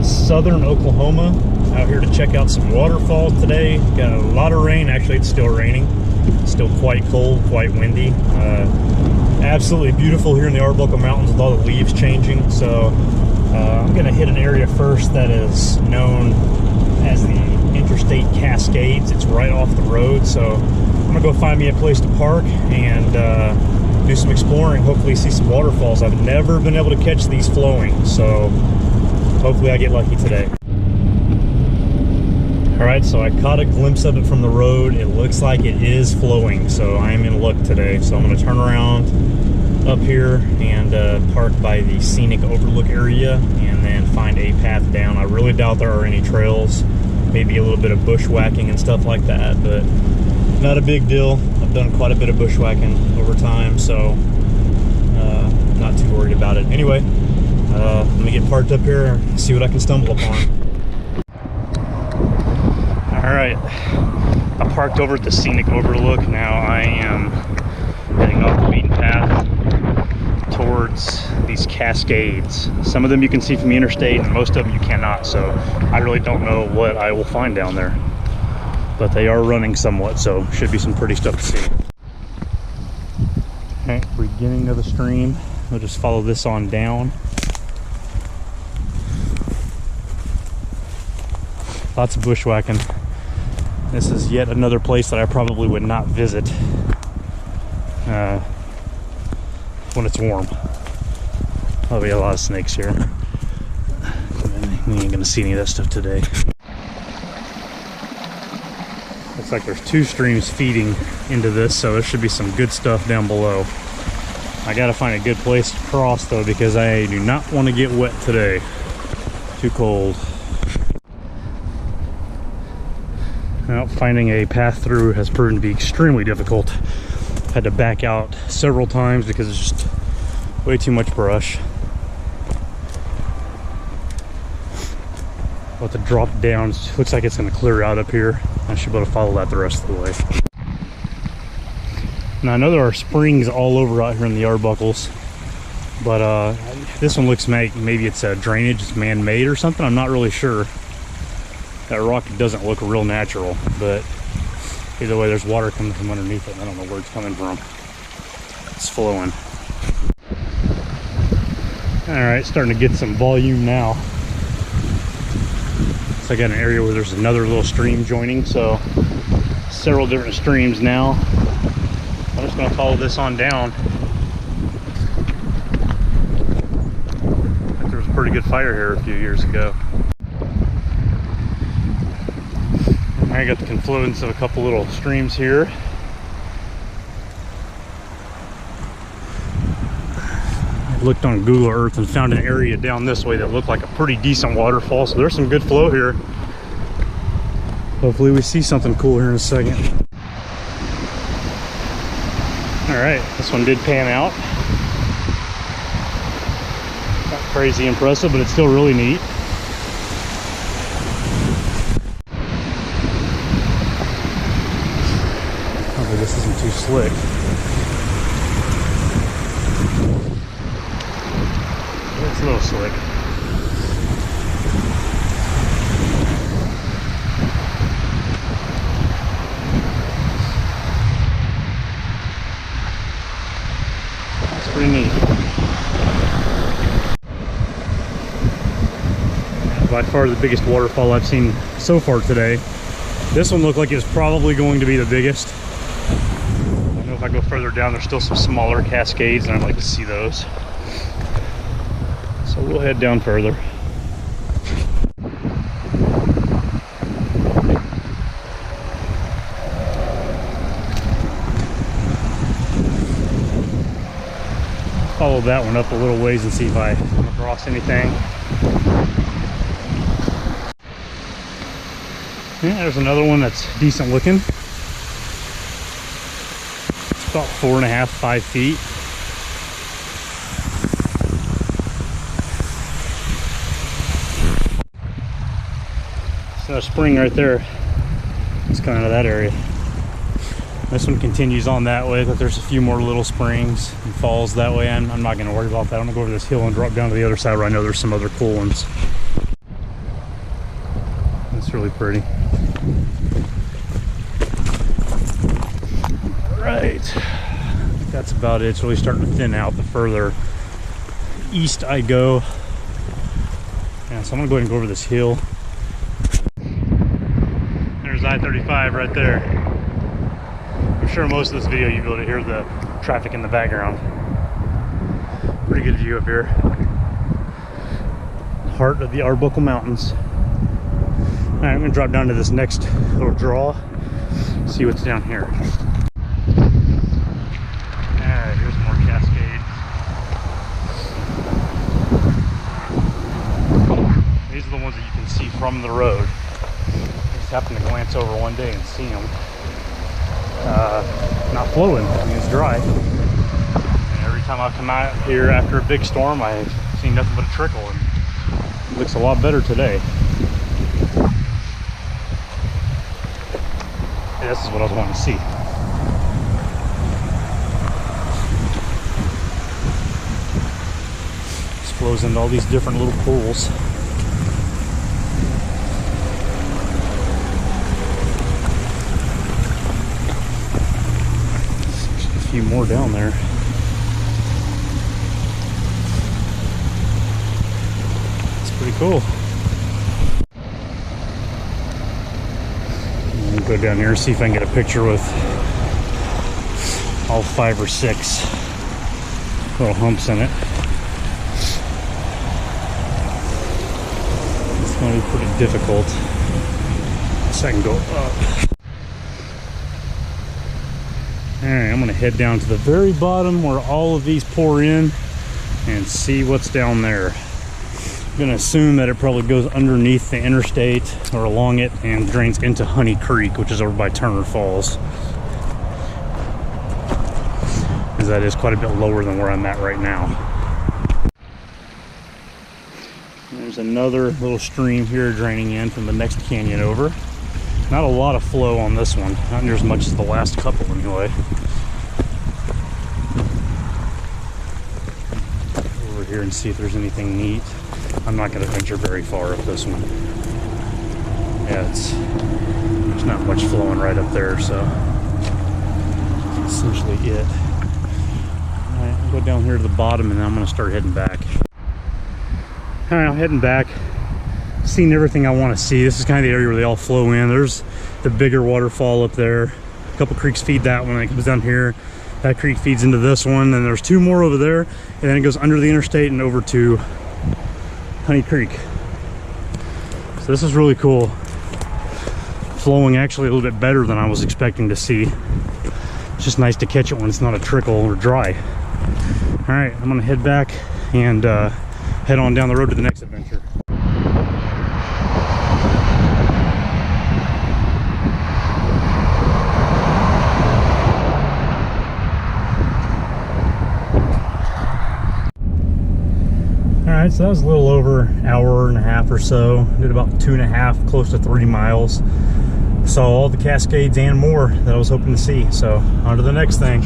in southern Oklahoma, out here to check out some waterfalls today. Got a lot of rain. Actually, it's still raining. Still quite cold, quite windy. Absolutely beautiful here in the Arbuckle Mountains with all the leaves changing. So I'm going to hit an area first that is known as the Interstate Cascades. It's right off the road. So I'm going to go find me a place to park and do some exploring, hopefully see some waterfalls. I've never been able to catch these flowing, so hopefully I get lucky today. All right, so I caught a glimpse of it from the road. It looks like it is flowing, so I am in luck today. So I'm gonna turn around up here and park by the scenic overlook area and then find a path down. I really doubt there are any trails, maybe a little bit of bushwhacking and stuff like that, but not a big deal. I've done quite a bit of bushwhacking over time, so not too worried about it. Anyway, let me get parked up here and see what I can stumble upon. All right, I parked over at the scenic overlook. Now I am heading off the beaten path towards these Cascades. Some of them you can see from the interstate, and most of them you cannot, so I really don't know what I will find down there. But they are running somewhat, so should be some pretty stuff to see. Okay, beginning of the stream. We'll just follow this on down. Lots of bushwhacking. This is yet another place that I probably would not visit when it's warm. There'll be a lot of snakes here. We ain't gonna see any of that stuff today. Looks like there's two streams feeding into this, so there should be some good stuff down below. I gotta find a good place to cross though, because I do not want to get wet today. Too cold. Well, finding a path through has proven to be extremely difficult. Had to back out several times because it's just way too much brush. I'll have to drop down. Looks like it's going to clear out up here. I should be able to follow that the rest of the way. Now I know there are springs all over out here in the Arbuckles, but this one looks like maybe it's a drainage, it's man-made or something. I'm not really sure. That rock doesn't look real natural, but either way there's water coming from underneath it. I don't know where it's coming from. It's flowing. All right, starting to get some volume now. So I got an area where there's another little stream joining, so several different streams now. I'm just gonna follow this on down. I think there was a pretty good fire here a few years ago. I got the confluence of a couple little streams here. I looked on Google Earth and found an area down this way that looked like a pretty decent waterfall, so there's some good flow here. Hopefully we see something cool here in a second. All right, this one did pan out. Not crazy impressive, but it's still really neat. This isn't too slick. It's a little slick. It's pretty neat. By far the biggest waterfall I've seen so far today. This one looked like it was probably going to be the biggest. If I go further down, there's still some smaller cascades, and I'd like to see those. So we'll head down further. Follow that one up a little ways and see if I come across anything. Yeah, there's another one that's decent looking. About 4.5, 5 feet. So a spring right there. It's coming out of that area. This one continues on that way, but there's a few more little springs and falls that way. I'm not going to worry about that. I'm going to go over this hill and drop down to the other side where I know there's some other cool ones. That's really pretty. Right, that's about it. It's really starting to thin out the further east I go. Yeah, so I'm gonna go ahead and go over this hill. There's I-35 right there. I'm sure most of this video you'll be able to hear the traffic in the background. Pretty good view up here. Heart of the Arbuckle Mountains. All right, I'm gonna drop down to this next little draw, see what's down here. Ah, here's more Cascades. These are the ones that you can see from the road. I just happened to glance over one day and see them. Not flowing, I mean it's dry. And every time I come out here after a big storm, I see nothing but a trickle, and it looks a lot better today. Yeah, this is what I was wanting to see. This flows into all these different little pools. A few more down there. It's pretty cool. Go down here and see if I can get a picture with all 5 or 6 little humps in it. It's going to be pretty difficult. So I can go up. Alright, I'm going to head down to the very bottom where all of these pour in and see what's down there. I'm going to assume that it probably goes underneath the interstate or along it and drains into Honey Creek, which is over by Turner Falls. Because that is quite a bit lower than where I'm at right now. There's another little stream here draining in from the next canyon over. Not a lot of flow on this one, not near as much as the last couple anyway. Over here and see if there's anything neat. I'm not going to venture very far up this one. Yeah, there's not much flowing right up there, so that's essentially it. Alright, I'll go down here to the bottom and then I'm going to start heading back. Alright, I'm heading back. Seen everything I want to see. This is kind of the area where they all flow in. There's the bigger waterfall up there. A couple creeks feed that one, and it comes down here. That creek feeds into this one, and there's 2 more over there, and then it goes under the interstate and over to Honey Creek. So this is really cool. Flowing actually a little bit better than I was expecting to see. It's just nice to catch it when it's not a trickle or dry. All right, I'm gonna head back and head on down the road to the next adventure. Alright, so that was a little over an hour and a half or so. Did about 2.5, close to 3 miles. Saw all the Cascades and more that I was hoping to see. So on to the next thing.